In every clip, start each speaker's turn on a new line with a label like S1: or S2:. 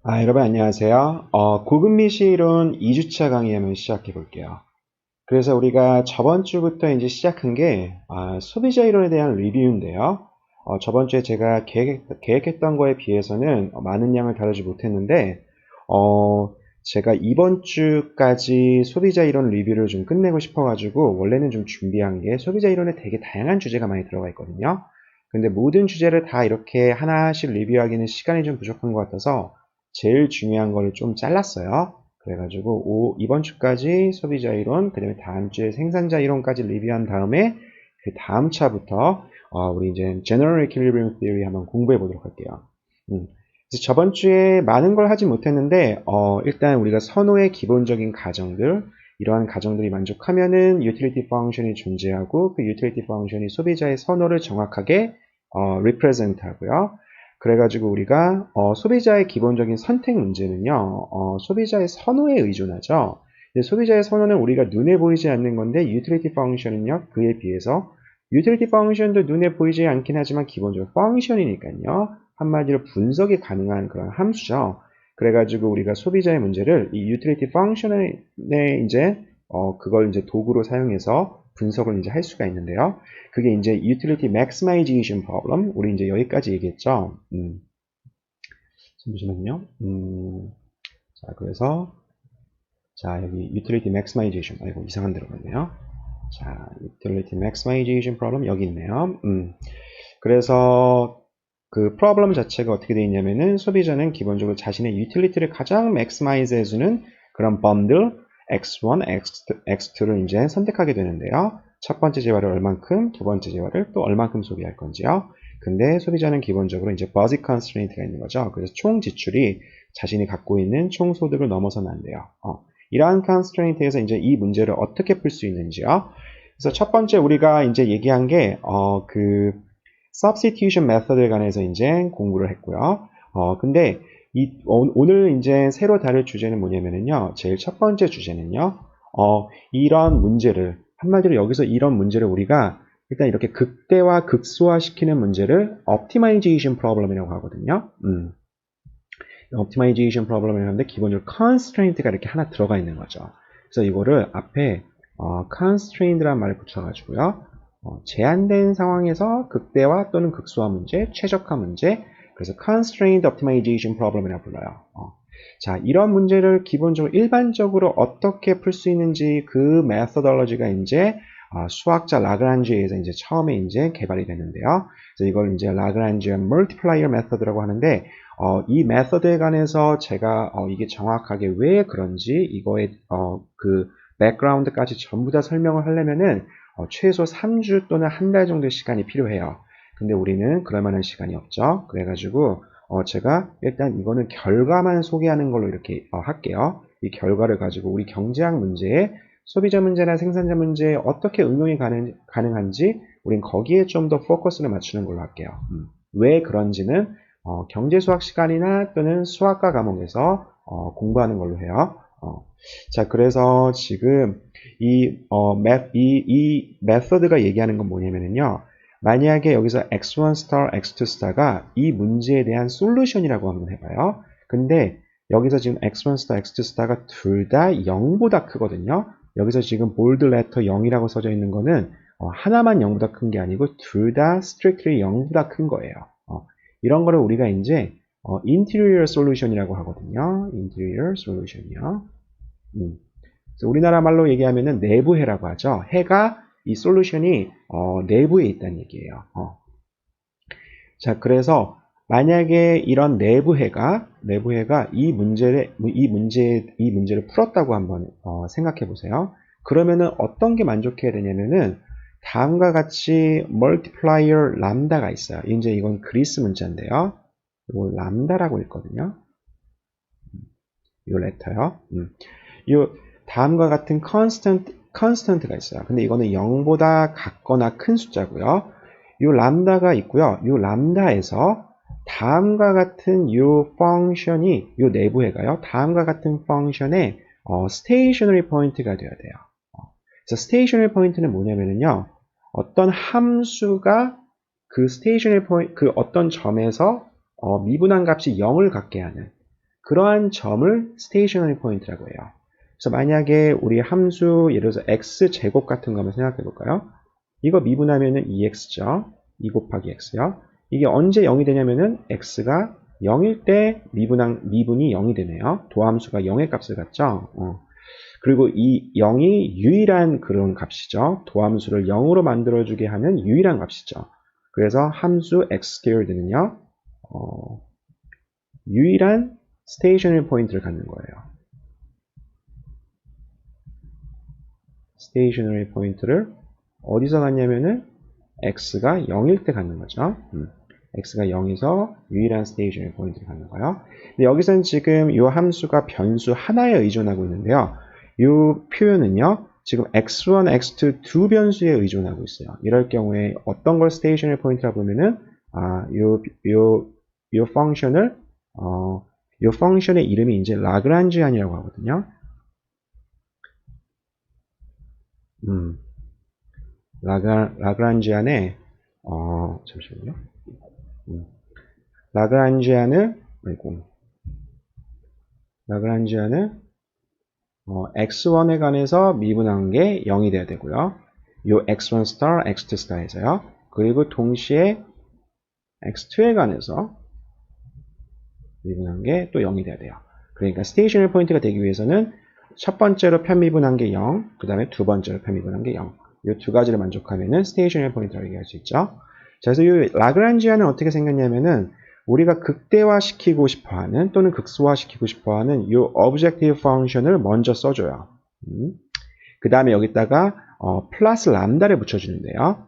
S1: 여러분 안녕하세요. 고금리시 이론 2주차 강의 한번 시작해 볼게요. 그래서 우리가 저번 주부터 이제 시작한 게 소비자 이론에 대한 리뷰인데요. 저번 주에 제가 계획했던 거에 비해서는 많은 양을 다루지 못했는데 제가 이번 주까지 소비자 이론 리뷰를 좀 끝내고 싶어가지고 원래는 좀 준비한 게 소비자 이론에 되게 다양한 주제가 많이 들어가 있거든요. 근데 모든 주제를 다 이렇게 하나씩 리뷰하기는 시간이 좀 부족한 것 같아서 제일 중요한 거를 좀 잘랐어요. 그래가지고 이번 주까지 소비자 이론, 그 다음에 다음 주에 생산자 이론까지 리뷰한 다음에 그 다음 차부터 우리 이제 General Equilibrium Theory 한번 공부해 보도록 할게요. 그래서 저번 주에 많은 걸 하지 못했는데 일단 우리가 선호의 기본적인 가정들, 이러한 가정들이 만족하면은 utility function이 존재하고 그 utility function이 소비자의 선호를 정확하게 represent 하고요. 그래가지고 우리가 소비자의 기본적인 선택 문제는요, 소비자의 선호에 의존하죠. 소비자의 선호는 우리가 눈에 보이지 않는 건데 utility function은요, 그에 비해서 utility function도 눈에 보이지 않긴 하지만 기본적으로 function이니까요. 한마디로 분석이 가능한 그런 함수죠. 그래가지고 우리가 소비자의 문제를 이 utility function에 이제 그걸 이제 도구로 사용해서 분석을 이제 할 수가 있는데요. 그게 이제 utility maximization problem. 우리 이제 여기까지 얘기했죠. 잠시만요. 자, 그래서 자, 여기 utility maximization. 아이고, 이상한 데로 갔네요. 자, utility maximization problem 여기 있네요. 그래서 그 프로블럼 자체가 어떻게 되어 있냐면은 소비자는 기본적으로 자신의 유틸리티를 가장 maximize 해주는 그런 번들 X1, X2를 이제 선택하게 되는데요. 첫 번째 재화를 얼만큼, 두 번째 재화를 또 얼만큼 소비할 건지요. 근데 소비자는 기본적으로 이제 budget constraint가 있는 거죠. 그래서 총 지출이 자신이 갖고 있는 총 소득을 넘어서는 안 돼요. 이러한 constraint에서 이제 이 문제를 어떻게 풀 수 있는지요. 그래서 첫 번째 우리가 이제 얘기한 게 그 substitution method에 관해서 이제 공부를 했고요. 근데 오늘 이제 새로 다룰 주제는 뭐냐면요. 제일 첫 번째 주제는요. 이런 문제를, 한마디로 여기서 이런 문제를 우리가 일단 이렇게 극대화, 극소화시키는 문제를 optimization problem이라고 하거든요. optimization problem이라고 하는데 기본적으로 constraint가 이렇게 하나 들어가 있는 거죠. 그래서 이거를 앞에 constraint라는 말을 붙여가지고요. 제한된 상황에서 극대화 또는 극소화 문제, 최적화 문제, 그래서 constraint optimization problem이라고 불러요. 자, 이런 문제를 기본적으로 일반적으로 어떻게 풀 수 있는지 그 methodology가 이제 수학자 라그란지에서 이제 처음에 이제 개발이 됐는데요. 그래서 이걸 이제 라그란지안 multiplier method라고 하는데 이 메서드에 관해서 제가 이게 정확하게 왜 그런지 이거의 그 백그라운드까지 전부 다 설명을 하려면은 최소 3주 또는 한 달 정도의 시간이 필요해요. 근데 우리는 그럴 만한 시간이 없죠. 그래가지고 제가 일단 이거는 결과만 소개하는 걸로 이렇게 할게요. 이 결과를 가지고 우리 경제학 문제에 소비자 문제나 생산자 문제에 어떻게 응용이 가능한지 우린 거기에 좀 더 포커스를 맞추는 걸로 할게요. 왜 그런지는 경제 수학 시간이나 또는 수학과 과목에서 공부하는 걸로 해요. 자, 그래서 지금 이 메서드가 얘기하는 건 뭐냐면요. 만약에 여기서 x1 star, x2 star가 이 문제에 대한 솔루션이라고 한번 해봐요. 근데 여기서 지금 x1 star, x2 star가 둘 다 0보다 크거든요. 여기서 지금 볼드 레터 0이라고 써져 있는 거는 하나만 0보다 큰 게 아니고 둘 다 strictly 0보다 큰 거예요. 이런 거를 우리가 이제 interior solution이라고 하거든요. interior solution이요. 그래서 우리나라 말로 얘기하면은 내부해라고 하죠. 해가 이 솔루션이 내부에 있다는 얘기예요. 자, 그래서 만약에 이런 내부해가 이 문제를 풀었다고 한번 생각해 보세요. 그러면은 어떤 게 만족해야 되냐면은 다음과 같이 multiplier 람다가 있어요. 이제 이건 그리스 문자인데요. 이거 람다라고 있거든요. 이 레터요. 이 다음과 같은 constant가 있어요. 근데 이거는 0보다 같거나 큰 숫자고요. 이 람다가 있고요. 이 람다에서 다음과 같은 이 펑션이 이 내부해가요. 다음과 같은 펑션의 stationary point가 되어야 돼요. 그래서 stationary point는 뭐냐면요. 어떤 함수가 그 stationary point 그 어떤 점에서 미분한 값이 0을 갖게 하는 그러한 점을 stationary point라고 해요. 그래서 만약에 우리 함수 예를 들어서 x제곱 같은 거 한번 생각해 볼까요? 이거 미분하면은 2x죠. 2 곱하기 x요. 이게 언제 0이 되냐면은 x가 0일 때 미분이 0이 되네요. 도함수가 0의 값을 갖죠. 그리고 이 0이 유일한 그런 값이죠. 도함수를 0으로 만들어주게 하는 유일한 값이죠. 그래서 함수 x_는요, 유일한 스테이셔너리 포인트를 갖는 거예요. 스테이셔너리 포인트를 어디서 갖냐면은 x가 0일 때 갖는 거죠. x가 0에서 유일한 스테이셔너리 포인트를 갖는 거예요. 근데 여기서는 지금 이 함수가 변수 하나에 의존하고 있는데요. 이 표현은요, 지금 x1, x2 두 변수에 의존하고 있어요. 이럴 경우에 어떤 걸 스테이셔너리 포인트라고 보면은 이 펑션을 이 펑션의 이름이 이제 라그란지안이라고 하거든요. 라그란지안의 잠시만요. 라그란지안을 x1에 관해서 미분한 게 0이 돼야 되고요. 요 x1 star, x2 star에서요. 그리고 동시에 x2에 관해서 미분한 게 또 0이 돼야 돼요. 그러니까 스테이셔너리 포인트가 되기 위해서는 첫 번째로 편미분한 게 0, 그 다음에 두 번째로 편미분한 게 0. 이 두 가지를 만족하면은 스테이셔너리 포인트라고 얘기할 수 있죠. 자, 그래서 이 라그란지안은 어떻게 생겼냐면은 우리가 극대화시키고 싶어하는 또는 극소화시키고 싶어하는 이 objective function을 먼저 써줘요. 그 다음에 여기다가 플러스 람다를 붙여주는데요.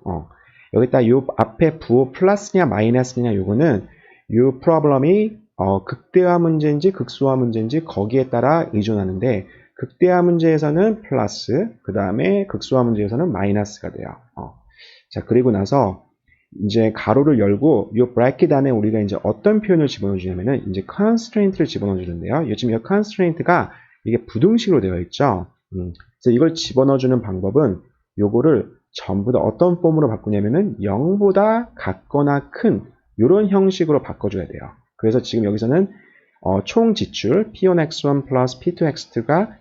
S1: 여기다 이 앞에 부호 플러스냐 마이너스냐 요거는 이 프로블럼이 극대화 문제인지 극소화 문제인지 거기에 따라 의존하는데 극대화 문제에서는 플러스, 그 다음에 극소화 문제에서는 마이너스가 돼요. 자, 그리고 나서 이제 가로를 열고 이 브래킷 안에 우리가 이제 어떤 표현을 집어넣어 주냐면은 이제 constraint를 집어넣어 주는데요. 요즘 이 constraint가 이게 부등식으로 되어 있죠. 그래서 이걸 집어넣어 주는 방법은 요거를 전부 다 어떤 폼으로 바꾸냐면은 0보다 같거나 큰 이런 형식으로 바꿔줘야 돼요. 그래서 지금 여기서는 총 지출 P1x1 플러스 P2x2가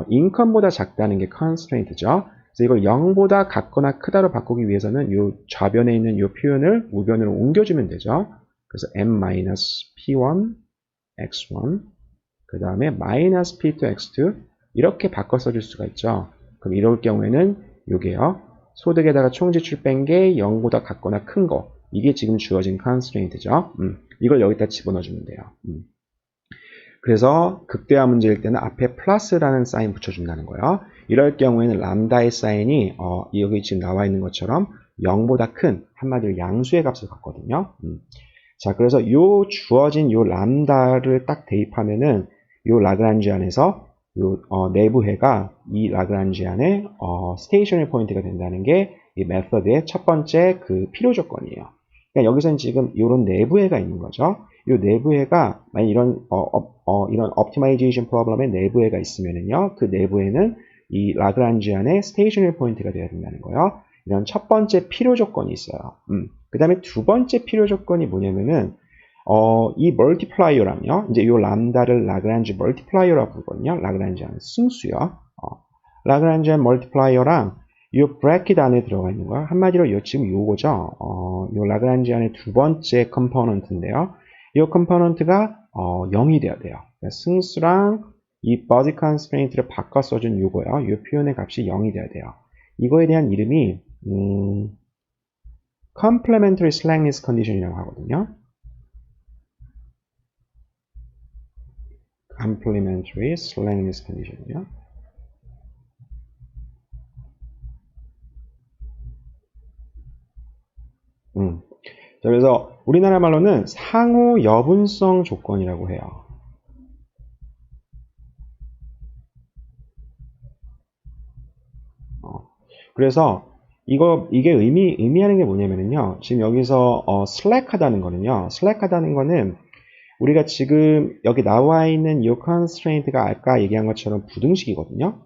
S1: 인컴보다 작다는 게 constraint죠. 그래서 이걸 0보다 같거나 크다로 바꾸기 위해서는 이 좌변에 있는 이 표현을 우변으로 옮겨주면 되죠. 그래서 m-p1 x1 그 다음에 마이너스 p2 x2 이렇게 바꿔 써줄 수가 있죠. 그럼 이럴 경우에는 이게요. 소득에다가 총지출 뺀 게 0보다 같거나 큰 거. 이게 지금 주어진 constraint죠. 이걸 여기다 집어넣어주면 돼요. 그래서 극대화 문제일 때는 앞에 플러스라는 사인 붙여준다는 거예요. 이럴 경우에는 람다의 사인이 여기 지금 나와 있는 것처럼 0보다 큰 한마디로 양수의 값을 갖거든요. 자, 그래서 요 주어진 요 람다를 딱 대입하면은 요 라그란지안에서 요 내부해가 이 라그란지안의 스테이셔너리 포인트가 된다는 게 이 메서드의 첫 번째 그 필요 조건이에요. 그러니까 여기서는 지금 이런 내부해가 있는 거죠. 이 내부해가 만약 이런 optimization 프로블럼에 내부해가 있으면은요, 그 내부해는 이 라그란지안의 스테이셔너리 포인트가 되어야 된다는 거예요. 이런 첫 번째 필요 조건이 있어요. 그 다음에 두 번째 필요 조건이 뭐냐면은 이 멀티플라이어랑요, 이제 이 람다를 라그란지 멀티플라이어라고 부르거든요. 라그란지안 승수요. 라그란지안 멀티플라이어랑 이 브래킷 안에 들어가 있는 거야. 한마디로 지금 요거죠. 이 라그란지안의 두 번째 컴포넌트인데요. 이 컴포넌트가 0이 돼야 돼요. 그러니까 승수랑 이 body constraint를 바꿔 써준 요거요. 이 표현의 값이 0이 돼야 돼요. 이거에 대한 이름이 complementary slackness condition이라고 하거든요. complementary slackness condition이요. 자, 그래서 우리나라 말로는 상호 여분성 조건이라고 해요. 그래서 이게 의미하는 게 뭐냐면요. 지금 여기서 slack하다는 거는요. slack하다는 거는 우리가 지금 여기 나와 있는 이 constraint가 아까 얘기한 것처럼 부등식이거든요.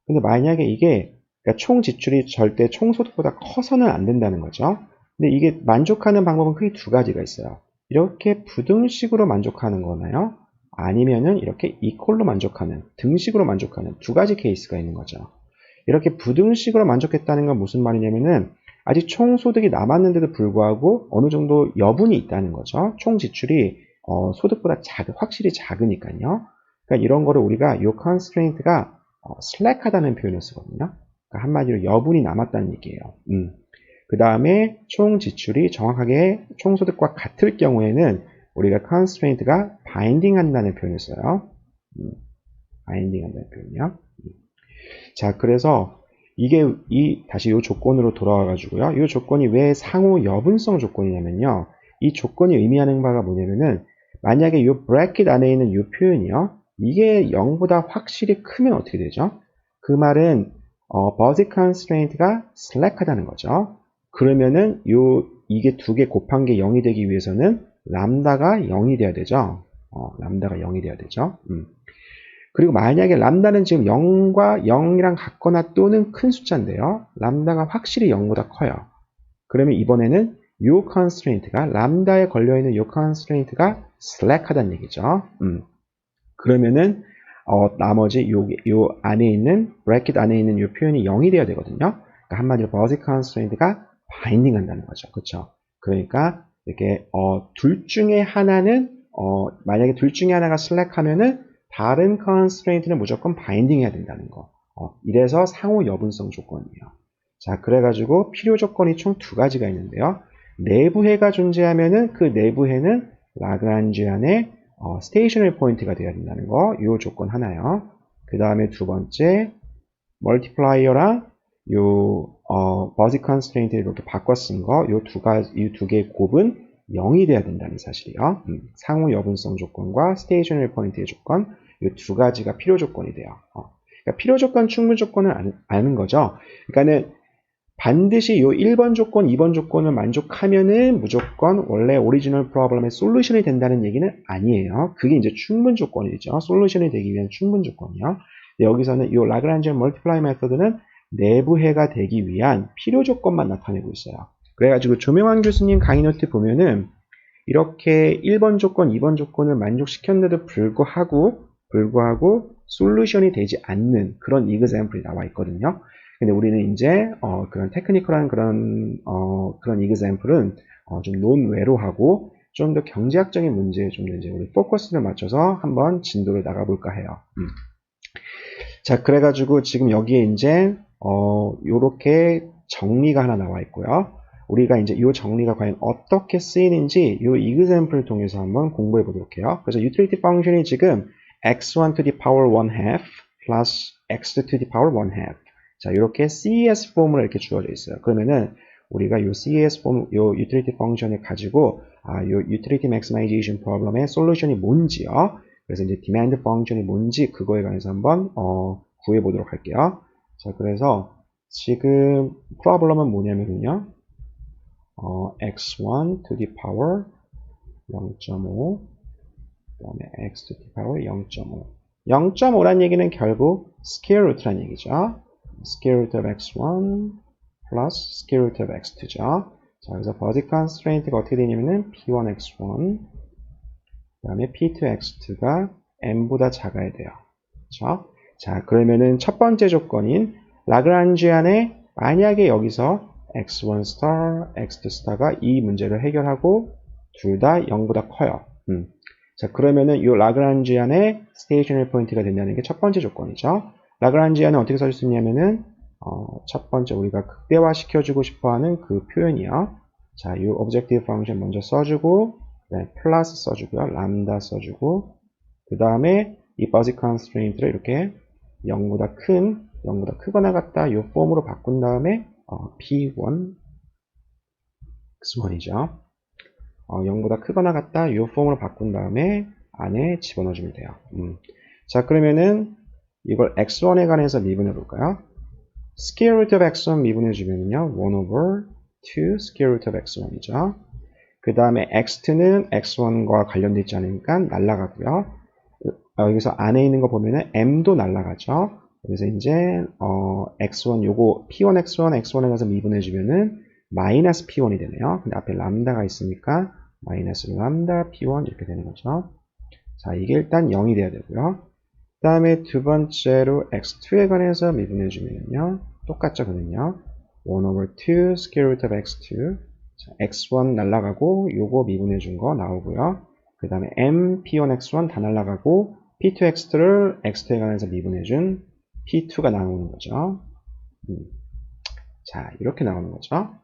S1: 근데 만약에 이게 그러니까 총 지출이 절대 총 소득보다 커서는 안 된다는 거죠. 근데 이게 만족하는 방법은 크게 두 가지가 있어요. 이렇게 부등식으로 만족하는 거나요? 아니면은 이렇게 equal로 만족하는, 등식으로 만족하는 두 가지 케이스가 있는 거죠. 이렇게 부등식으로 만족했다는 건 무슨 말이냐면은 아직 총 소득이 남았는데도 불구하고 어느 정도 여분이 있다는 거죠. 총 지출이 소득보다 확실히 작으니까요. 그러니까 이런 거를 우리가 이 constraint가 slack하다는 표현을 쓰거든요. 그러니까 한마디로 여분이 남았다는 얘기예요. 그 다음에 총 지출이 정확하게 총 소득과 같을 경우에는 우리가 constraint가 binding 한다는 표현을 써요. binding 한다는 표현이요. 자, 그래서 이게 다시 이 조건으로 돌아와 가지고요. 이 조건이 왜 상호 여분성 조건이냐면요. 이 조건이 의미하는 바가 뭐냐면은 만약에 이 브래킷 안에 있는 이 표현이요. 이게 0보다 확실히 크면 어떻게 되죠? 그 말은 basic constraint가 slack하다는 거죠. 그러면은 이게 두 개 곱한 게 0이 되기 위해서는 람다가 0이 돼야 되죠. 람다가 0이 돼야 되죠. 그리고 만약에 람다는 지금 0과 0이랑 같거나 또는 큰 숫자인데요. 람다가 확실히 0보다 커요. 그러면 이번에는 이 constraint가 람다에 걸려있는 이 constraint가 slack하다는 얘기죠. 그러면은 나머지 요 안에 있는 브래킷 안에 있는 이 표현이 0이 돼야 되거든요. 그러니까 한마디로 basic constraint가 binding 한다는 거죠. 그렇죠? 그러니까 이렇게 둘 중에 하나는 만약에 둘 중에 하나가 slack하면은 다른 constraint는 무조건 binding 해야 된다는 거. 이래서 상호 여분성 조건이에요. 자, 그래가지고 필요 조건이 총 두 가지가 있는데요. 내부해가 존재하면은 그 내부해는 라그란지안의 스테이셔너리 포인트가 되어야 된다는 거. 이 조건 하나요. 그 다음에 두 번째 멀티플라이어랑 basic constraint를 이렇게 바꿔 쓴 거. 이 두 개의 곱은 0이 돼야 된다는 사실이요. 상호 여분성 조건과 스테이셔너리 포인트의 조건, 이 두 가지가 필요 조건이 돼요. 그러니까 필요 조건, 충분 조건을 아는 거죠. 그러니까는 반드시 이 1번 조건, 2번 조건을 만족하면은 무조건 원래 오리지널 프로블럼의 솔루션이 된다는 얘기는 아니에요. 그게 이제 충분 조건이죠. 솔루션이 되기 위한 충분 조건이요. 여기서는 이 라그란지안 멀티플라이 메서드는 내부해가 되기 위한 필요 조건만 나타내고 있어요. 그래가지고 조명환 교수님 강의 노트 보면은 이렇게 1번 조건, 2번 조건을 만족시켰는데도 불구하고 솔루션이 되지 않는 그런 example이 나와 있거든요. 근데 우리는 이제 그런 테크니컬한 그런 example은 좀 논외로 하고 좀 더 경제학적인 문제에 좀 더 이제 우리 포커스를 맞춰서 한번 진도를 나가볼까 해요. 자, 그래가지고 지금 여기에 이제 요렇게 정리가 하나 나와 있고요. 우리가 이제 이 정리가 과연 어떻게 쓰이는지 이 example을 통해서 한번 공부해 보도록 해요. 그래서 utility function이 지금 x1 to the power 1 half plus x2 to the power 1 half. 자, 이렇게 CES 폼으로 이렇게 주어져 있어요. 그러면은 우리가 이 CES 폼, 이 utility function을 가지고 이 utility maximization problem의 솔루션이 뭔지요. 그래서 이제 demand function이 뭔지 그거에 관해서 한번 구해 보도록 할게요. 자, 그래서 지금 프로블럼은 뭐냐면요. x1 to the power 0.5 그 다음에 x to the power 0.5 0.5란 얘기는 결국 square root란 얘기죠. square root of x1 plus square root of x2죠. 자, 그래서 basic constraint가 어떻게 되냐면은 p1x1 그 다음에 p2x2가 n보다 작아야 돼요. 그렇죠? 자, 그러면은 첫 번째 조건인 라그란지안의 만약에 여기서 x1 star, x2 star가 이 문제를 해결하고 둘 다 0보다 커요. 자, 그러면은 이 라그란지안의 스테이셔너리 포인트가 된다는 게 첫 번째 조건이죠. 라그란지안은 어떻게 써줄 수 있냐면은 첫 번째 우리가 극대화 시켜주고 싶어하는 그 표현이요. 자, 이 objective function 먼저 써주고, 네, 플러스 써주고요, 람다 써주고, 그 다음에 이 basic constraint를 이렇게 0보다 크거나 같다 이 폼으로 바꾼 다음에 p1 x1이죠. 0보다 크거나 같다 이 폼으로 바꾼 다음에 안에 집어넣어주면 돼요. 자, 그러면은 이걸 x1에 관해서 미분해 볼까요? square root of x1 미분해 주면요 1 over 2 square root of x1이죠. 그 다음에 x2는 x1과 관련되어 있지 않으니까 날라가고요. 여기서 안에 있는 거 보면은 m도 날라가죠. 그래서 이제 x1 요거 p1 x1에 가서 미분해 주면은 마이너스 p1이 되네요. 근데 앞에 람다가 있으니까 마이너스 람다 p1 이렇게 되는 거죠. 자, 이게 일단 0이 돼야 되고요. 그 다음에 두 번째로 x2에 관해서 미분해주면요. 똑같죠, 그는요. 1 over 2 square root of x2. 자, x1 날라가고 요거 미분해준 거 나오고요. 그 다음에 m p1 x1 다 날라가고 p2 x2를 x2에 관해서 미분해준 p2가 나오는 거죠. 자, 이렇게 나오는 거죠.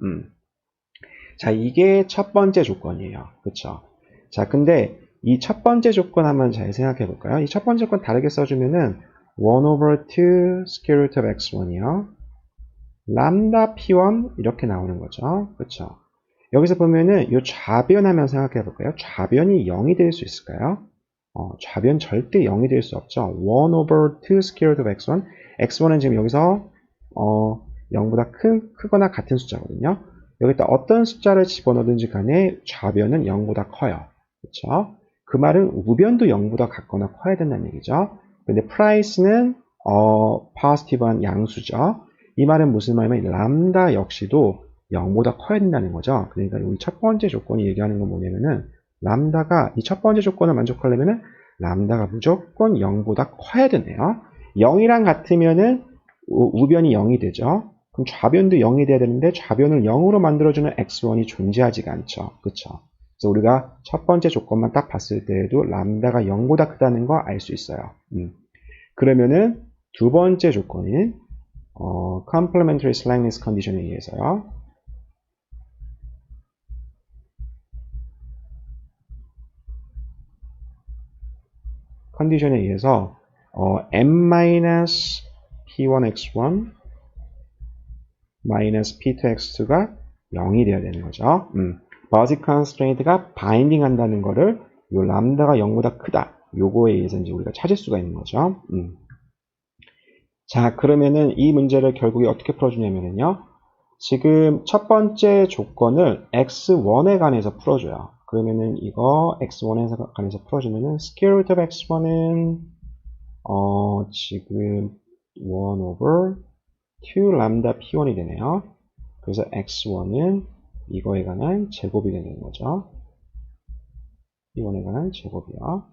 S1: 자, 이게 첫 번째 조건이에요. 그쵸? 자, 근데 이 첫 번째 조건 한번 잘 생각해 볼까요? 이 첫 번째 조건 다르게 써주면은 1 over 2 square root of x1이요. 람다 p1 이렇게 나오는 거죠. 그쵸? 여기서 보면은 이 좌변 한번 생각해 볼까요? 좌변이 0이 될 수 있을까요? 좌변 절대 0이 될 수 없죠. 1 over 2 square root of x1. x1은 지금 여기서 0보다 크거나 같은 숫자거든요. 여기다 어떤 숫자를 집어넣든지 간에 좌변은 0보다 커요. 그렇죠? 그 말은 우변도 0보다 같거나 커야 된다는 얘기죠. 근데 price는 positive한 양수죠. 이 말은 무슨 말이냐면 람다 역시도 0보다 커야 된다는 거죠. 그러니까 여기 첫 번째 조건이 얘기하는 건 뭐냐면은 람다가 이 첫 번째 조건을 만족하려면은 람다가 무조건 0보다 커야 되네요. 0이랑 같으면은 우변이 0이 되죠. 그럼 좌변도 0이 돼야 되는데 좌변을 0으로 만들어주는 x1이 존재하지가 않죠. 그쵸? 그래서 우리가 첫 번째 조건만 딱 봤을 때에도 람다가 0보다 크다는 거 알 수 있어요. 그러면은 두 번째 조건인 complementary slackness condition에 의해서요. 컨디션에 의해서 m-p1x1 p2x2가 0이 돼야 되는 거죠. basic constraint가 바인딩 한다는 거를 요 람다가 0보다 크다. 요거에 의해서 이제 우리가 찾을 수가 있는 거죠. 자, 그러면은 이 문제를 결국에 어떻게 풀어주냐면요. 지금 첫 번째 조건을 x1에 관해서 풀어줘요. 그러면은 이거 x1에 관해서 풀어주면은 square root of x1은 지금 1 over 2 람다 p1이 되네요. 그래서 x1은 이거에 관한 제곱이 되는 거죠. p1에 관한 제곱이요.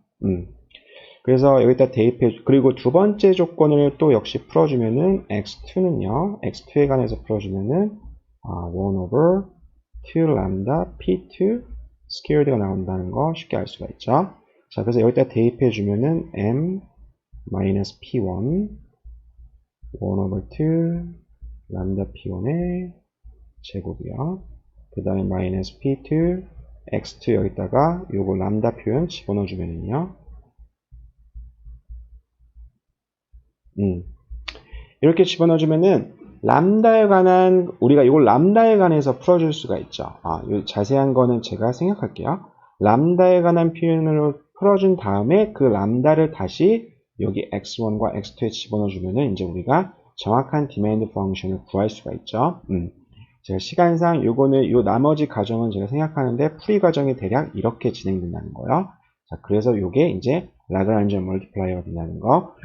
S1: 그래서 여기다 대입해, 그리고 두 번째 조건을 또 역시 풀어주면은 x2는요, x2에 관해서 풀어주면은 1 over 2 람다 p2 스퀘어드가 나온다는 거 쉽게 알 수가 있죠. 자, 그래서 여기다 대입해 주면은 m 마이너스 p1 1 over 2 람다 p1의 제곱이요. 그 다음에 마이너스 p2 x2 여기다가 요거 람다 표현 집어넣어 주면은요. 이렇게 집어넣어주면은 람다에 관한 우리가 이걸 람다에 관해서 풀어줄 수가 있죠. 이 자세한 거는 제가 생각할게요. 람다에 관한 표현으로 풀어준 다음에 그 람다를 다시 여기 x1과 x2에 집어넣어주면은 이제 우리가 정확한 디마인드 펑션을 구할 수가 있죠. 제가 시간상 요거는 요 나머지 과정은 제가 생각하는데 풀이 과정이 대략 이렇게 진행된다는 거예요. 자, 그래서 요게 이제 라그란지안 멀티플라이어가 된다는 거,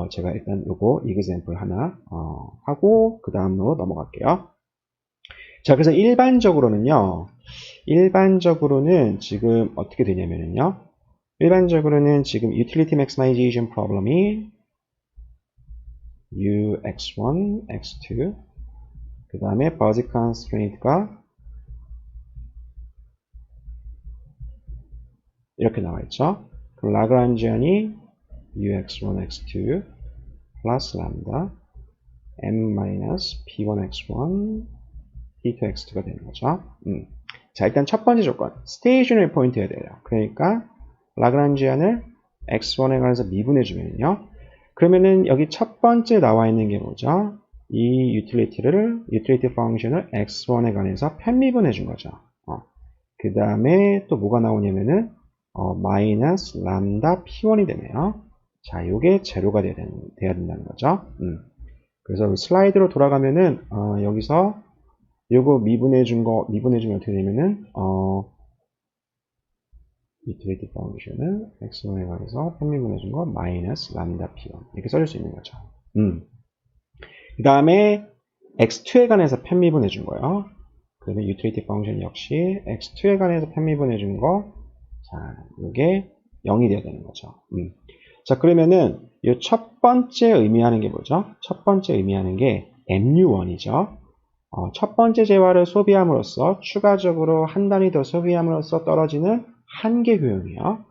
S1: 제가 일단 요거 example 하나 하고 그 다음으로 넘어갈게요. 자, 그래서 일반적으로는 지금 어떻게 되냐면요. 일반적으로는 지금 utility maximization problem이 ux1, x2, 그 다음에 basic constraint가 이렇게 나와 있죠. 그럼 라그란지안이 ux1, x2 플러스 람다 m-p1x1 p2x2가 되는 거죠. 자, 일단 첫 번째 조건 스테이셔너리 포인트여야 돼요. 그러니까 라그란지안을 x1에 관해서 미분해주면요. 그러면은 여기 첫 번째 나와 있는 게 뭐죠? 이 유틸리티 펑션을 x1에 관해서 편미분해 준 거죠. 그 다음에 또 뭐가 나오냐면은 마이너스 람다 p1이 되네요. 자, 요게 제로가 돼야 된다는 거죠. 그래서 슬라이드로 돌아가면은 여기서 요거 미분해주면 어떻게 되냐면은 유틸리티 펑션을 x1에 관해서 편미분해준 거 마이너스 람다 p1 이렇게 써줄 수 있는 거죠. 그 다음에 x2에 관해서 편미분해준 거예요. 그러면 유틸리티 펑션 역시 x2에 관해서 편미분해준 거, 자, 요게 0이 돼야 되는 거죠. 자, 그러면은 이 첫 번째 의미하는 게 뭐죠? 첫 번째 의미하는 게 MU1이죠. 첫 번째 재화를 소비함으로써 추가적으로 한 단위 더 소비함으로써 떨어지는 한계 효용이요.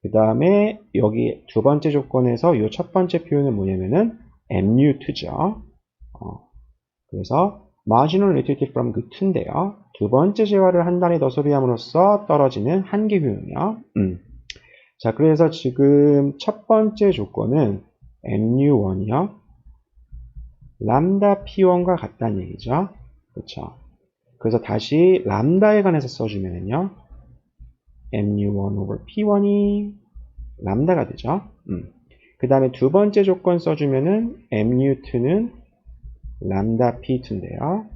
S1: 그 다음에 여기 두 번째 조건에서 이 첫 번째 표현은 뭐냐면은 MU2죠. 그래서 marginal utility from good2인데요. 두 번째 재화를 한 단위 더 소비함으로써 떨어지는 한계 효용이요. 자, 그래서 지금 첫 번째 조건은 MU1이요. 람다 P1과 같다는 얘기죠. 그렇죠. 그래서 다시 람다에 관해서 써주면은요. MU1 over P1이 람다가 되죠. 그 다음에 두 번째 조건 써주면은 MU2는 람다 P2인데요.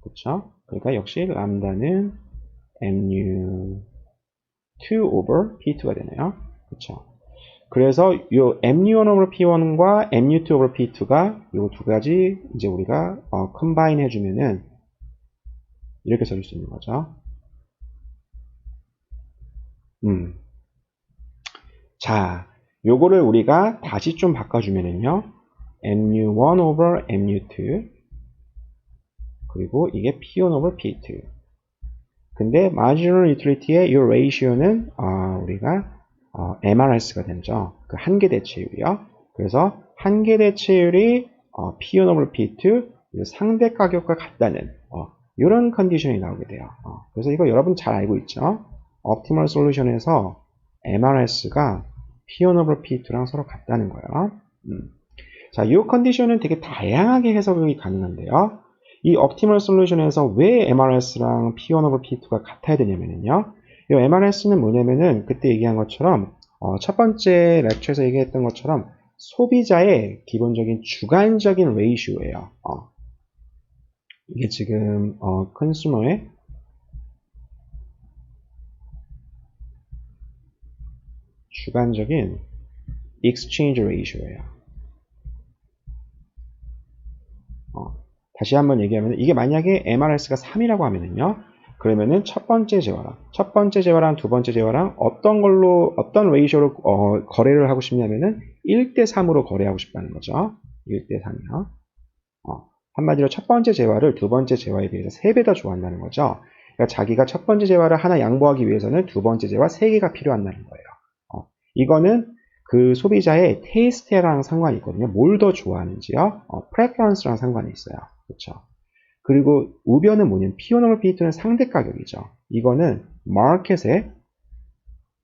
S1: 그렇죠. 그러니까 역시 람다는 MU2 over P2가 되네요. 그렇죠. 그래서 요 MU1 over P1과 MU2 over P2가 요 두 가지 이제 우리가 컴바인 해주면은 이렇게 써줄 수 있는 거죠. 자, 요거를 우리가 다시 좀 바꿔주면은요. MU1 over MU2 그리고 이게 P1 over P2 근데 marginal utility의 이 ratio는 우리가 MRS가 되죠. 그 한계 대체율이요. 그래서 한계 대체율이 P1 over P2 상대 가격과 같다는 이런 컨디션이 나오게 돼요. 그래서 이거 여러분 잘 알고 있죠. optimal solution에서 MRS가 P1 over P2랑 서로 같다는 거예요. 자, 이 컨디션은 되게 다양하게 해석이 가능한데요. 이 optimal solution에서 왜 MRS랑 P1 over P2가 같아야 되냐면요. 이 MRS는 뭐냐면은 그때 얘기한 것처럼 첫 번째 렉처에서 얘기했던 것처럼 소비자의 기본적인 주관적인 레이쇼예요. 이게 지금 컨슈머의 주관적인 exchange ratio예요. 다시 한번 얘기하면 이게 만약에 MRS가 3이라고 하면은요. 그러면은 첫 번째 재화랑 두 번째 재화랑 어떤 레이쇼로 거래를 하고 싶냐면은 1대3으로 거래하고 싶다는 거죠. 1대3이요. 한마디로 첫 번째 재화를 두 번째 재화에 비해서 3배 더 좋아한다는 거죠. 그러니까 자기가 첫 번째 재화를 하나 양보하기 위해서는 두 번째 재화 3개가 필요한다는 거예요. 이거는 그 소비자의 테이스트랑 상관이 있거든요. 뭘 더 좋아하는지요? 프레퍼런스랑 상관이 있어요. 그렇죠. 그리고 우변은 뭐냐면 P1 over P2는 상대 가격이죠. 이거는 마켓에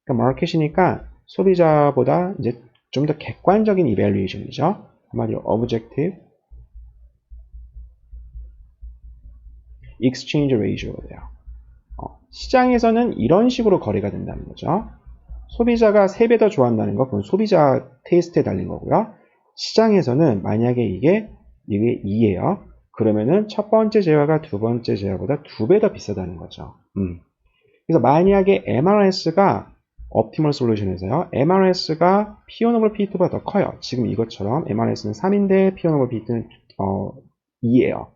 S1: 그러니까 마켓이니까 소비자보다 이제 좀 더 객관적인 이밸류에이션이죠. 한마디로 objective exchange ratio가 돼요. 시장에서는 이런 식으로 거래가 된다는 거죠. 소비자가 3배 더 좋아한다는 거, 그건 소비자 테이스트에 달린 거고요. 시장에서는 만약에 이게 2예요. 그러면은 첫 번째 재화가 두 번째 재화보다 2배 더 비싸다는 거죠. 그래서 만약에 MRS가 optimal solution에서요. MRS가 P1 over P2보다 더 커요. 지금 이것처럼 MRS는 3인데 P1 over P2는 2예요.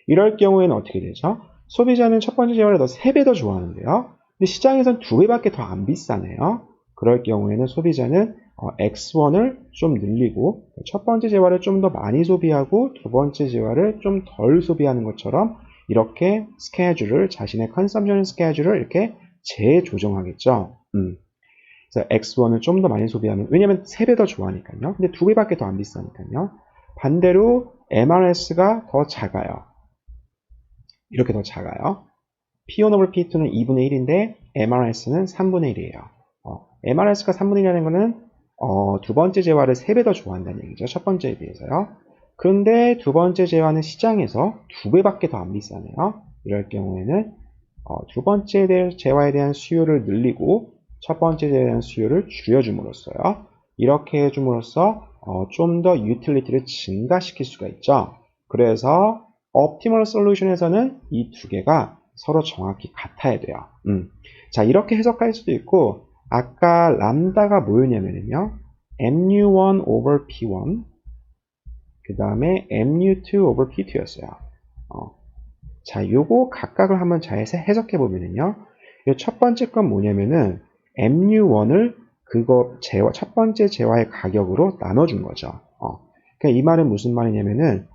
S1: 이럴 경우에는 어떻게 되죠? 소비자는 첫 번째 재화를 더 3배 더 좋아하는데요. 근데 시장에서는 2배밖에 더 안 비싸네요. 그럴 경우에는 소비자는 X1을 좀 늘리고 첫 번째 재화를 좀 더 많이 소비하고 두 번째 재화를 좀 덜 소비하는 것처럼 이렇게 스케줄을 자신의 컨섬션 스케줄을 이렇게 재조정하겠죠. 그래서 X1을 좀 더 많이 소비하면 왜냐면 3배 더 좋아하니까요. 근데 2배밖에 더 안 비싸니까요. 반대로 MRS가 더 작아요. 이렇게 더 작아요. P1 over P2는 2분의 1인데 MRS는 3분의 1이에요. MRS가 3분의 1이라는 거는 두 번째 재화를 3배 더 좋아한다는 얘기죠. 첫 번째에 비해서요. 그런데 두 번째 재화는 시장에서 2배밖에 더 안 비싸네요. 이럴 경우에는 두 번째 재화에 대한 수요를 늘리고 첫 번째 재화에 대한 수요를 줄여줌으로써요. 이렇게 해줌으로써 좀 더 유틸리티를 증가시킬 수가 있죠. 그래서 optimal solution에서는 이 두 개가 서로 정확히 같아야 돼요. 자, 이렇게 해석할 수도 있고 아까 람다가 뭐였냐면요. MU1 over P1 그 다음에 MU2 over P2였어요. 자, 요거 각각을 한번 잘 해석해 보면은요. 첫 번째 건 뭐냐면은 MU1을 첫 번째 재화의 가격으로 나눠준 거죠. 그러니까 이 말은 무슨 말이냐면은,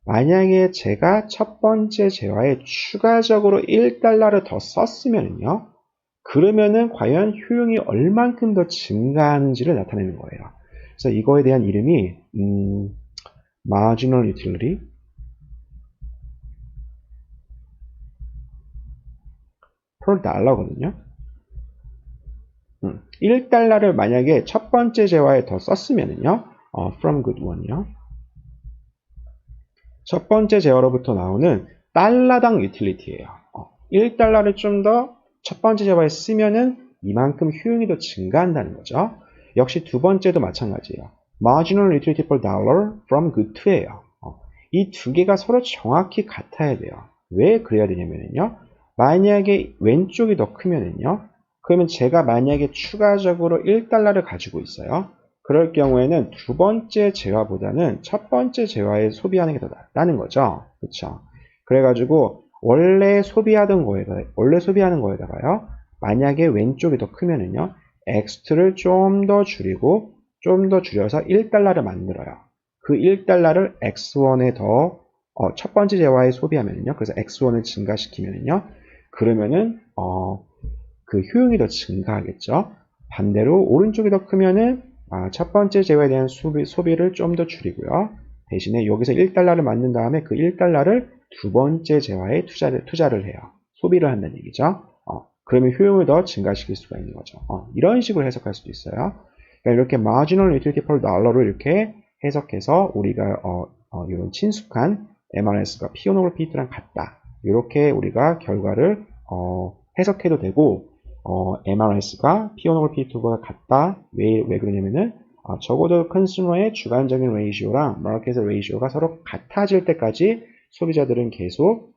S1: 만약에 제가 첫 번째 재화에 추가적으로 1달러를 더 썼으면요, 그러면은 과연 효용이 얼만큼 더 증가하는지를 나타내는 거예요. 그래서 이거에 대한 이름이 marginal utility per dollar거든요. 1달러를 만약에 첫 번째 재화에 더 썼으면은요, from good one이요. 첫 번째 재화로부터 나오는 달러당 유틸리티예요. 1달러를 좀 더 첫 번째 재화에 쓰면은 이만큼 효용이 더 증가한다는 거죠. 역시 두 번째도 마찬가지예요. marginal utility per dollar from good to예요. 이 두 개가 서로 정확히 같아야 돼요. 왜 그래야 되냐면요. 만약에 왼쪽이 더 크면은요. 그러면 제가 만약에 추가적으로 1달러를 가지고 있어요. 그럴 경우에는 두 번째 재화보다는 첫 번째 재화에 소비하는 게 더 낫다는 거죠. 그렇죠? 그래가지고 원래 소비하는 거에다가요. 만약에 왼쪽이 더 크면은요. x를 좀 더 줄여서 1달러를 만들어요. 그 1달러를 x1에 더 첫 번째 재화에 소비하면은요. 그래서 x1을 증가시키면은요. 그러면은 그 효용이 더 증가하겠죠. 반대로 오른쪽이 더 크면은 첫 번째 재화에 대한 소비를 좀 더 줄이고요. 대신에 여기서 1달러를 만든 다음에 그 1달러를 두 번째 재화에 투자를 해요. 소비를 한다는 얘기죠. 그러면 효용을 더 증가시킬 수가 있는 거죠. 이런 식으로 해석할 수도 있어요. 그러니까 이렇게 marginal utility per dollar를 이렇게 해석해서 우리가 이런 친숙한 MRS가 P over P2랑 같다. 이렇게 우리가 결과를 해석해도 되고 MRS가 P over P2가 같다. 왜 그러냐면은 적어도 컨슈머의 주관적인 레이시오랑 마켓의 레이시오가 서로 같아질 때까지 소비자들은 계속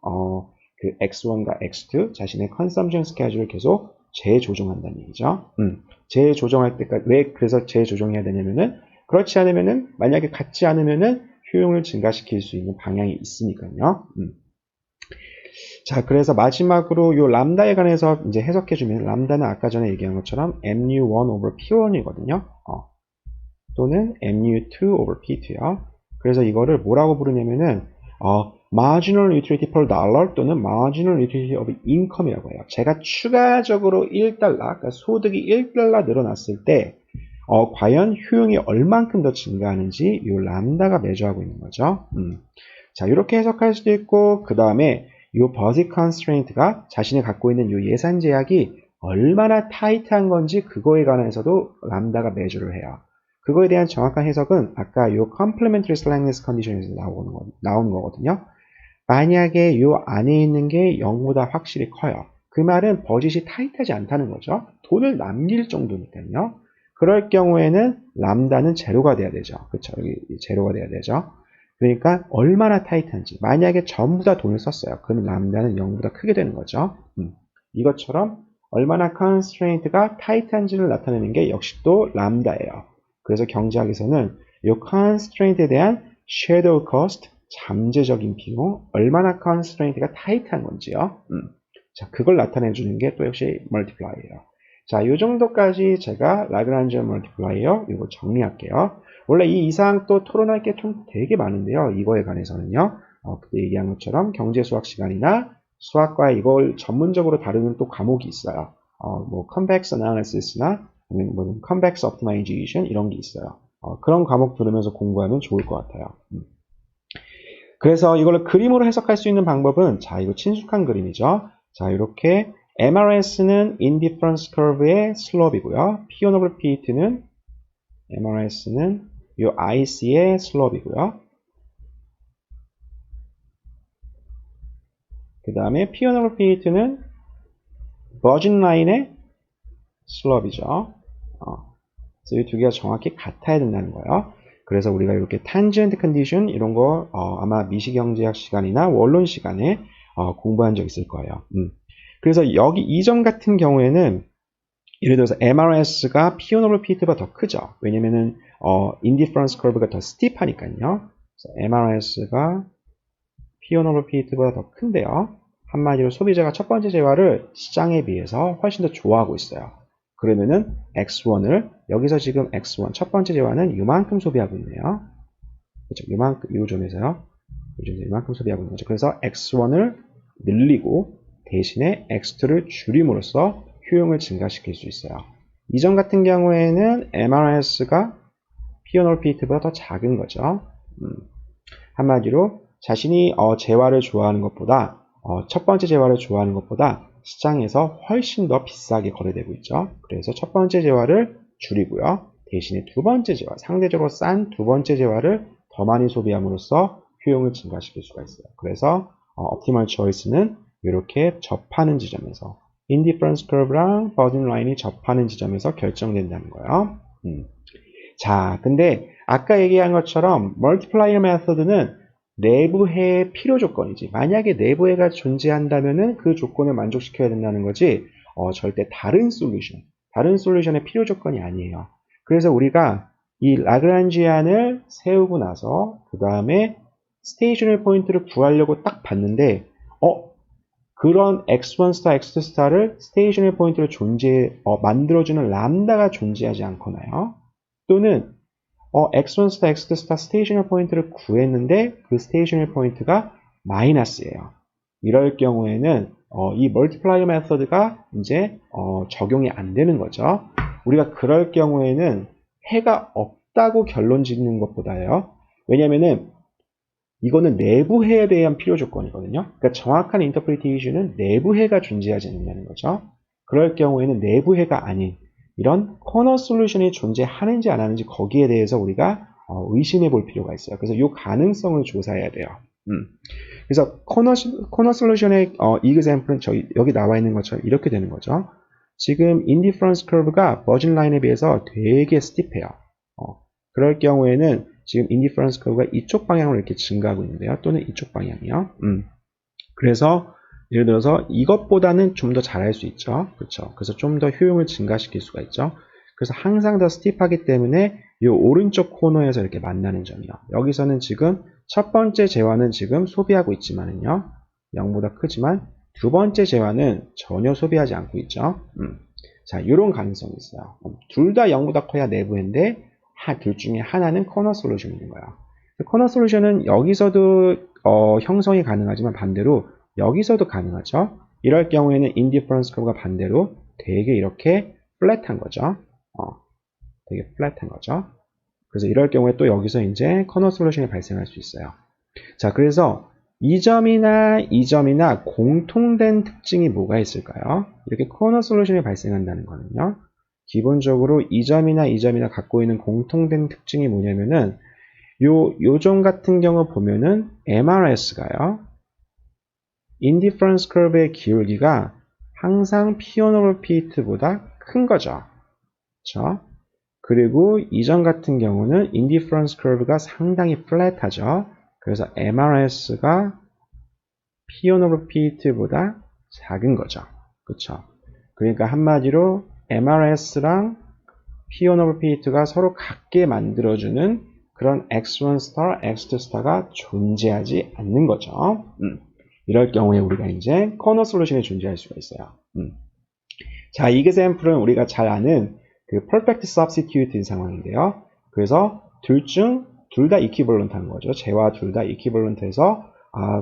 S1: 그 X1과 X2 자신의 컨섬션 스케줄을 계속 재조정한다는 얘기죠. 재조정할 때까지 왜 그래서 재조정해야 되냐면은 그렇지 않으면은 만약에 같지 않으면은 효용을 증가시킬 수 있는 방향이 있으니까요. 자, 그래서 마지막으로 요 람다에 관해서 이제 해석해주면 람다는 아까 전에 얘기한 것처럼 mu1 over p1이거든요. 또는 mu2 over p2요. 그래서 이거를 뭐라고 부르냐면은 marginal utility per dollar 또는 marginal utility of income이라고 해요. 제가 추가적으로 1달러, 그러니까 소득이 1달러 늘어났을 때 과연 효용이 얼만큼 더 증가하는지 이 람다가 매주하고 있는 거죠. 자, 이렇게 해석할 수도 있고 그 다음에 이 버짓 컨스트레인트가 자신이 갖고 있는 이 예산 제약이 얼마나 타이트한 건지 그거에 관해서도 람다가 매주를 해요. 그거에 대한 정확한 해석은 아까 이 complementary slackness condition에서 나오는 거거든요. 만약에 이 안에 있는 게 0보다 확실히 커요. 그 말은 버짓이 타이트하지 않다는 거죠. 돈을 남길 정도니까요. 그럴 경우에는 람다는 제로가 돼야 되죠. 그렇죠? 여기 제로가 돼야 되죠. 그러니까 얼마나 타이트한지. 만약에 전부 다 돈을 썼어요. 그러면 람다는 0보다 크게 되는 거죠. 이것처럼 얼마나 constraint가 타이트한지를 나타내는 게 역시 또 람다예요. 그래서 경제학에서는 이 constraint에 대한 shadow cost, 잠재적인 비용, 얼마나 constraint가 타이트한 건지요. 자, 그걸 나타내주는 게 또 역시 multiplier예요. 자, 이 정도까지 제가 라그란지 멀티플라이어 이거 정리할게요. 원래 이 이상 또 토론할 게 좀 되게 많은데요. 이거에 관해서는요. 그때 얘기한 것처럼 경제수학 시간이나 수학과 이걸 전문적으로 다루는 또 과목이 있어요. 뭐 convex analysis나 뭐 convex optimization 이런 게 있어요. 그런 과목 들으면서 공부하면 좋을 것 같아요. 그래서 이걸 그림으로 해석할 수 있는 방법은 자, 이거 친숙한 그림이죠. 자, 이렇게 MRS는 indifference curve의 slope이고요. P1 over P2는 MRS는 이 IC의 slope이고요. 그 다음에 P1 over P2는 버진 라인의 slope이죠. 그래서 이 두 개가 정확히 같아야 된다는 거예요. 그래서 우리가 이렇게 tangent condition 이런 거 아마 미시경제학 시간이나 원론 시간에 공부한 적 있을 거예요. 그래서 여기 이 점 같은 경우에는 예를 들어서 MRS가 P1 over P2보다 더 크죠. 왜냐면은 indifference curve가 더 스티프하니까요. 그래서 MRS가 P1 over P2보다 더 큰데요. 한마디로 소비자가 첫 번째 재화를 시장에 비해서 훨씬 더 좋아하고 있어요. 그러면은 x1을 여기서 지금 x1 첫 번째 재화는 이만큼 소비하고 있네요. 그렇죠? 이만큼 이 점에서요. 이 점에서 이만큼 소비하고 있는 거죠. 그래서 x1을 늘리고 대신에 x2를 줄임으로써 효용을 증가시킬 수 있어요. 이점 같은 경우에는 MRS가 P&O P2보다 더 작은 거죠. 한마디로 자신이 재화를 좋아하는 것보다 첫 번째 재화를 좋아하는 것보다 시장에서 훨씬 더 비싸게 거래되고 있죠. 그래서 첫 번째 재화를 줄이고요. 대신에 두 번째 재화, 상대적으로 싼 두 번째 재화를 더 많이 소비함으로써 효용을 증가시킬 수가 있어요. 그래서 옵티멀 초이스는 이렇게 접하는 지점에서 인디퍼런스 커브랑 버진 라인이 접하는 지점에서 결정된다는 거예요. 자, 근데 아까 얘기한 것처럼 멀티플라이어 메소드는 내부해의 필요 조건이지. 만약에 내부해가 존재한다면은 그 조건을 만족시켜야 된다는 거지. 절대 다른 솔루션의 필요 조건이 아니에요. 그래서 우리가 이 라그란지안을 세우고 나서 그 다음에 스테이셔너리 포인트를 구하려고 딱 봤는데 그런 x1 스타, x2 스타를 스테이셔너리 포인트로 만들어주는 람다가 존재하지 않거나요. 또는 x1 스타, x2 스타 스테이셔너리 포인트를 구했는데 그 스테이셔너리 포인트가 마이너스예요. 이럴 경우에는 이 멀티플라이어 메소드가 이제 적용이 안 되는 거죠. 우리가 그럴 경우에는 해가 없다고 결론 짓는 것보다요. 왜냐면은 이거는 내부해에 대한 필요 조건이거든요. 그러니까 정확한 인터프리테이션은 내부해가 존재하지 않는다는 거죠. 그럴 경우에는 내부해가 아닌 이런 코너 솔루션이 존재하는지 안 하는지 거기에 대해서 우리가 의심해 볼 필요가 있어요. 그래서 이 가능성을 조사해야 돼요. 그래서 코너 솔루션의 example은 여기 나와 있는 것처럼 이렇게 되는 거죠. 지금 인디퍼런스 커브가 버진 라인에 비해서 되게 스티프해요. 그럴 경우에는 지금 인디퍼런스 커브가 이쪽 방향으로 이렇게 증가하고 있는데요. 또는 이쪽 방향이요. 그래서 예를 들어서 이것보다는 좀 더 잘할 수 있죠. 그렇죠. 그래서 좀 더 효용을 증가시킬 수가 있죠. 그래서 항상 더 스티프하기 때문에 이 오른쪽 코너에서 이렇게 만나는 점이요. 여기서는 지금 첫 번째 재화는 지금 소비하고 있지만은요. 0보다 크지만 두 번째 재화는 전혀 소비하지 않고 있죠. 자, 이런 가능성이 있어요. 둘 다 0보다 커야 내부인데 둘 중에 하나는 코너 솔루션이 있는 거예요. 코너 솔루션은 여기서도 형성이 가능하지만 반대로 여기서도 가능하죠. 이럴 경우에는 인디퍼런스 커브가 반대로 되게 이렇게 플랫한 거죠. 되게 플랫한 거죠. 그래서 이럴 경우에 또 여기서 이제 코너 솔루션이 발생할 수 있어요. 자, 그래서 이 점이나 공통된 특징이 뭐가 있을까요? 이렇게 코너 솔루션이 발생한다는 거는요. 기본적으로 이 점이나 갖고 있는 공통된 특징이 뭐냐면은 요 점 같은 경우 보면은 MRS가요. 인디퍼런스 커브의 기울기가 항상 P1 over P2보다 큰 거죠. 그렇죠? 그리고 이 점 같은 경우는 인디퍼런스 커브가 상당히 플랫하죠. 그래서 MRS가 P1 over P2보다 작은 거죠. 그렇죠? 그러니까 한마디로 MRS랑 P1 over P2가 서로 같게 만들어주는 그런 X1 스타, X2 스타가 존재하지 않는 거죠. 이럴 경우에 우리가 이제 코너 솔루션이 존재할 수가 있어요. 자, 이 example은 우리가 잘 아는 그 perfect substitute인 상황인데요. 그래서 둘 다 equivalent한 거죠. 재와 둘 다 equivalent해서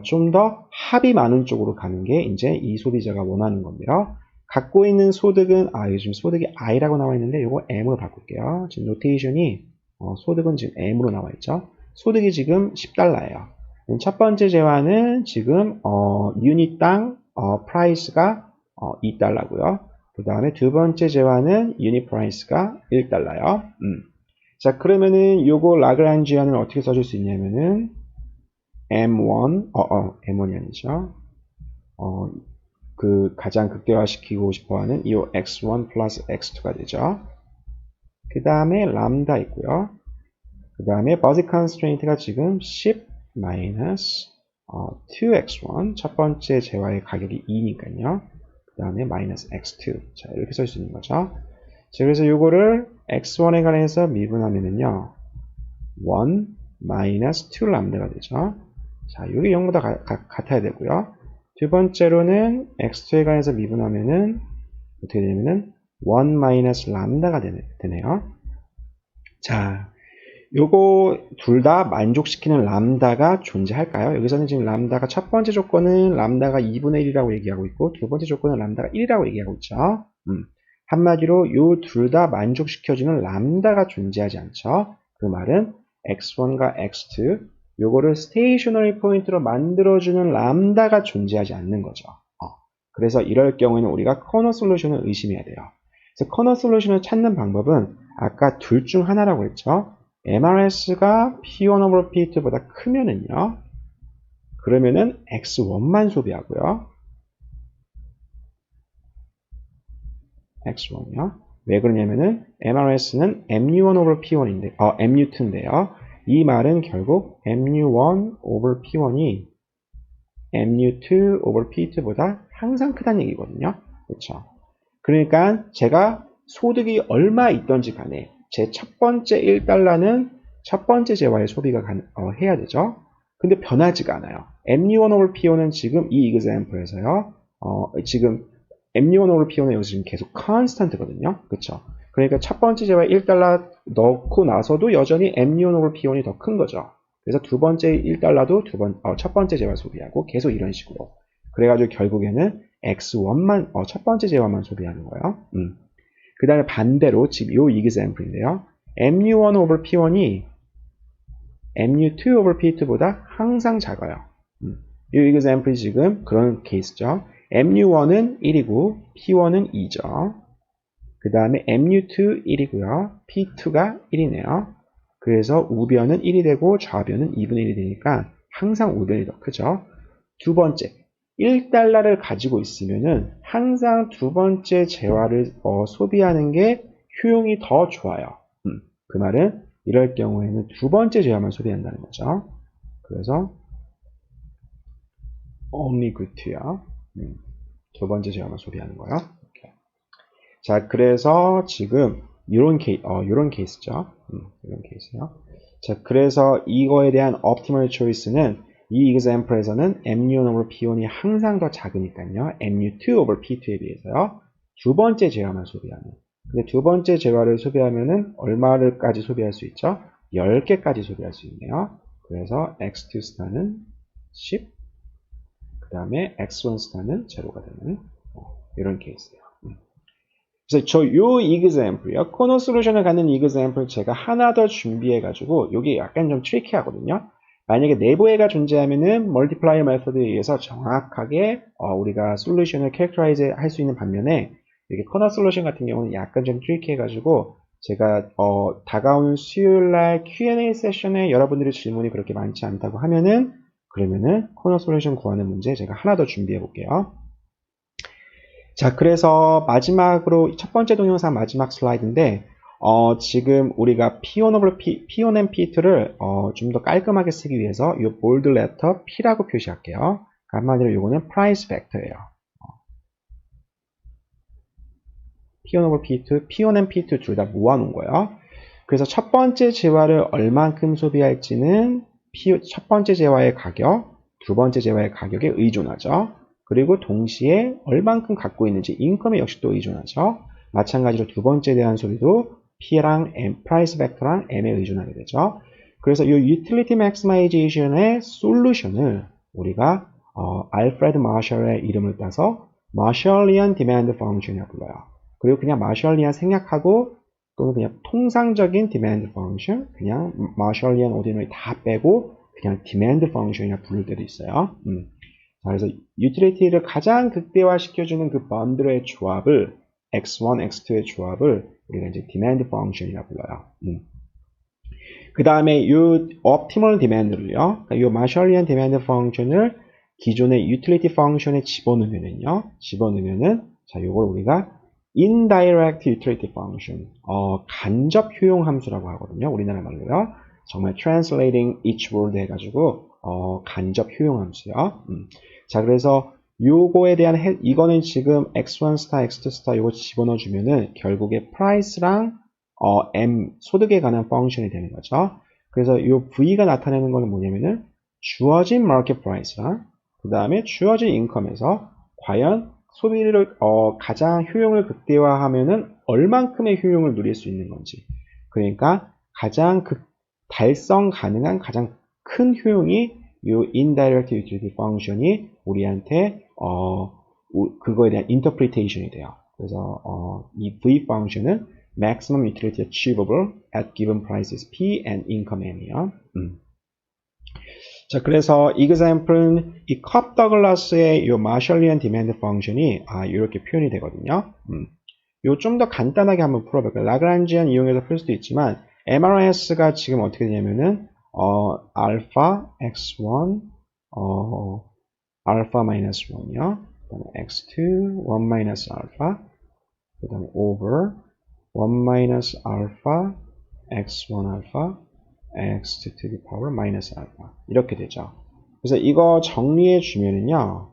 S1: 좀 더 합이 많은 쪽으로 가는 게 이제 이 소비자가 원하는 건데요. 갖고 있는 소득은 요즘 소득이 I라고 나와 있는데 이거 M으로 바꿀게요. 지금 노테이션이 소득은 지금 M으로 나와 있죠. 소득이 지금 $10예요. 첫 번째 재화는 지금 유닛당 프라이스가 $2고요. 그 다음에 두 번째 재화는 유닛 프라이스가 $1요. 자, 그러면은 요거 라그란지안을 어떻게 써줄 수 있냐면은 M1, M1이 아니죠. 그 가장 극대화시키고 싶어하는 이 x1 플러스 x2가 되죠. 그 다음에 람다 있고요. 그 다음에 버즈 컨스트레인트가 지금 10 마이너스 2x1 첫 번째 재화의 가격이 2니까요. 그 다음에 마이너스 x2 자 이렇게 쓸 수 있는 거죠. 자, 그래서 요거를 x1에 관해서 미분하면은요 1 마이너스 2 람다가 되죠. 자, 이게 0보다 같아야 되고요. 두 번째로는 x2에 관해서 미분하면은 어떻게 되냐면은 1 마이너스 람다가 되네요. 자, 요거 둘 다 만족시키는 람다가 존재할까요? 여기서는 지금 람다가 첫 번째 조건은 람다가 2분의 1이라고 얘기하고 있고 두 번째 조건은 람다가 1이라고 얘기하고 있죠. 한마디로 요 둘 다 만족시켜주는 람다가 존재하지 않죠. 그 말은 x1과 x2 요거를 스테이셔너리 포인트로 만들어주는 람다가 존재하지 않는 거죠. 그래서 이럴 경우에는 우리가 커너 솔루션을 의심해야 돼요. 그래서 커너 솔루션을 찾는 방법은 아까 둘 중 하나라고 했죠. MRS가 P1 over P2보다 크면은요. 그러면은 X1만 소비하고요. X1이요. 왜 그러냐면은 MRS는 MU1 over P1인데, MU2인데요. 이 말은 결국 MU1 over P1이 MU2 over P2보다 항상 크다는 얘기거든요. 그렇죠? 그러니까 제가 소득이 얼마 있던지 간에 제 첫 번째 1달러는 첫 번째 재화의 소비가 해야 되죠. 근데 변하지가 않아요. MU1 over P1은 지금 이 example에서요. 지금 MU1 over P1은 여기서 지금 계속 constant거든요. 그쵸? 그러니까 첫 번째 재화에 1달러 넣고 나서도 여전히 MU1 over P1이 더 큰 거죠. 그래서 두 번째 1달러도 첫 번째 재화 소비하고 계속 이런 식으로. 그래가지고 결국에는 X1만, 첫 번째 재화만 소비하는 거예요. 그 다음에 반대로, 지금 요 example인데요. MU1 over P1이 MU2 over P2보다 항상 작아요. 이 example이 지금 그런 케이스죠. MU1은 1이고 P1은 2죠. 그 다음에 MU2 1이고요. P2가 1이네요. 그래서 우변은 1이 되고 좌변은 2분의 1이 되니까 항상 우변이 더 크죠. 두 번째, 1달러를 가지고 있으면은 항상 두 번째 재화를 소비하는 게 효용이 더 좋아요. 그 말은 이럴 경우에는 두 번째 재화만 소비한다는 거죠. 그래서 only good to요. 두 번째 재화만 소비하는 거예요. 이렇게. 자, 그래서 지금 이런 케이스죠. 이런 케이스요. 자, 그래서 이거에 대한 optimal choice는 이 example에서는 MU1 over P1이 항상 더 작으니까요. MU2 over P2에 비해서요. 두 번째 재화만 소비하는. 근데 두 번째 재화를 소비하면은 얼마를까지 소비할 수 있죠? 10개까지 소비할 수 있네요. 그래서 X2 스타는 10, 그 다음에 X1 스타는 0가 되는 이런 케이스예요. 그래서 요 example요. 코너 솔루션을 갖는 example 제가 하나 더 준비해가지고 이게 약간 좀 트리키하거든요. 만약에 내부애가 존재하면은 multiplier method에 의해서 정확하게 우리가 솔루션을 characterize 할 수 있는 반면에 이렇게 코너 솔루션 같은 경우는 약간 좀 트리키해가지고 제가 다가오는 수요일날 Q&A 세션에 여러분들의 질문이 그렇게 많지 않다고 하면은 그러면은 코너 솔루션 구하는 문제 제가 하나 더 준비해 볼게요. 자, 그래서 마지막으로 첫 번째 동영상 마지막 슬라이드인데 지금 우리가 P1 and P2를 좀 더 깔끔하게 쓰기 위해서 이 bold letter P라고 표시할게요. 한마디로 이거는 price factor예요. P1 over P2, P1 and P2 둘 다 모아놓은 거예요. 그래서 첫 번째 재화를 얼만큼 소비할지는 첫 번째 재화의 가격, 두 번째 재화의 가격에 의존하죠. 그리고 동시에 얼만큼 갖고 있는지 인컴에 역시 또 의존하죠. 마찬가지로 두 번째에 대한 소비도 P랑 M, 프라이스 벡터랑 M에 의존하게 되죠. 그래서 이 유틸리티 맥시마이제이션의 솔루션을 우리가 알프레드 마셜의 이름을 따서 마셜리안 디맨드 펑션이라고 불러요. 그리고 그냥 마셜리안 생략하고 또는 그냥 통상적인 디맨드 펑션, 그냥 마셜리안 오디너리 다 빼고 그냥 디맨드 펑션이라 부를 때도 있어요. 자, 그래서 유틸리티를 가장 극대화시켜주는 그 번들의 조합을 x1, x2의 조합을 우리가 이제 디맨드 펑션이라고 불러요. 그 다음에 이 optimal demand를요, 이 마셜리안 디맨드 펑션을 기존의 유틸리티 펑션에 집어넣으면은요, 자, 요걸 우리가 indirect utility function, 간접 효용 함수라고 하거든요. 우리나라 말로요. 정말 translating each word 해가지고 간접 효용 함수요. 자, 그래서 요거에 대한 이거는 지금 x1 스타, x2 스타 요거 집어넣어 주면은 결국에 price랑 m 소득에 관한 펑션이 되는 거죠. 그래서 요 v가 나타내는 거는 뭐냐면은 주어진 market price랑 그 다음에 주어진 income에서 과연 소비를 가장 효용을 극대화하면은 얼만큼의 효용을 누릴 수 있는 건지. 그러니까 가장 달성 가능한 가장 큰 효용이 이 indirect utility function이 우리한테 그거에 대한 interpretation이 돼요. 그래서 이 V function은 maximum utility achievable at given prices P and income M이요. 자, 그래서 example은 이 컵 더글라스의 이 마셜리안 디맨드 펑션이 이렇게 표현이 되거든요. 요 좀 더 간단하게 한번 풀어볼까요? 라그란지안 이용해서 풀 수도 있지만 MRS가 지금 어떻게 되냐면은 알파 x1 알파 마이너스 1이요. 그다음에 x2 1 마이너스 알파 그다음에 over 1 마이너스 알파 x1 알파 x2 to the power 마이너스 알파 이렇게 되죠. 그래서 이거 정리해 주면은요.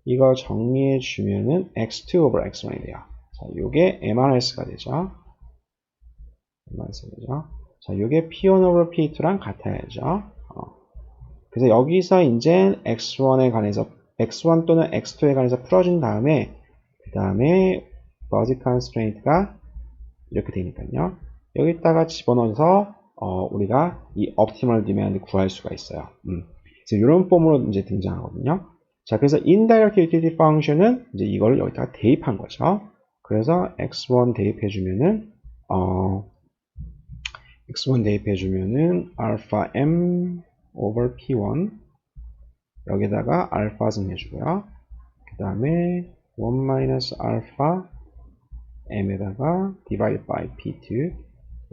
S1: 이거 정리해 주면은 x2 over x1이 돼요. 자, 요게 MRS가 되죠. MRS가 되죠. 자, 요게 P1 over P2랑 같아야죠. 그래서 여기서 이제 x1에 관해서 x1 또는 x2에 관해서 풀어준 다음에 그 다음에 logic constraint가 이렇게 되니까요. 여기다가 집어넣어서 우리가 이 optimal demand 구할 수가 있어요. 그래서 이런 폼으로 이제 등장하거든요. 자, 그래서 indirect utility function은 이제 이걸 여기다가 대입한 거죠. 그래서 x1 대입해주면은 x1 대입해주면은 alpha m over p1 여기다가 알파 승해주고요. 그 다음에 1 minus alpha m에다가 divide by p2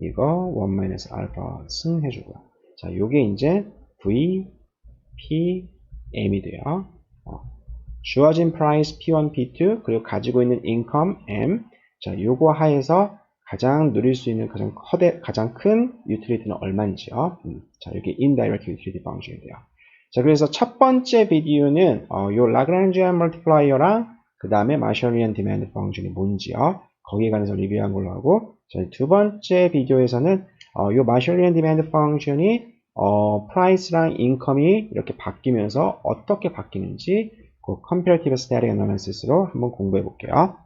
S1: 이거 1 minus alpha 승해주고요. 자, 요게 이제 v, p, m이 돼요. 주어진 price p1, p2 그리고 가지고 있는 income m 자, 요거 하에서 가장 누릴 수 있는 가장 큰 utility는 얼마인지요. 자, 이게 indirect utility function이 돼요. 자, 그래서 첫 번째 비디오는 요 라그란지안 멀티플라이어랑 그 다음에 마셜리안 디맨드 펑션이 뭔지요. 거기에 관해서 리뷰한 걸로 하고, 자, 두 번째 비디오에서는 요 마셜리안 디맨드 펑션이 프라이스랑 인컴이 이렇게 바뀌면서 어떻게 바뀌는지 그 컴패러티브 스태틱 애널리시스로 한번 공부해 볼게요.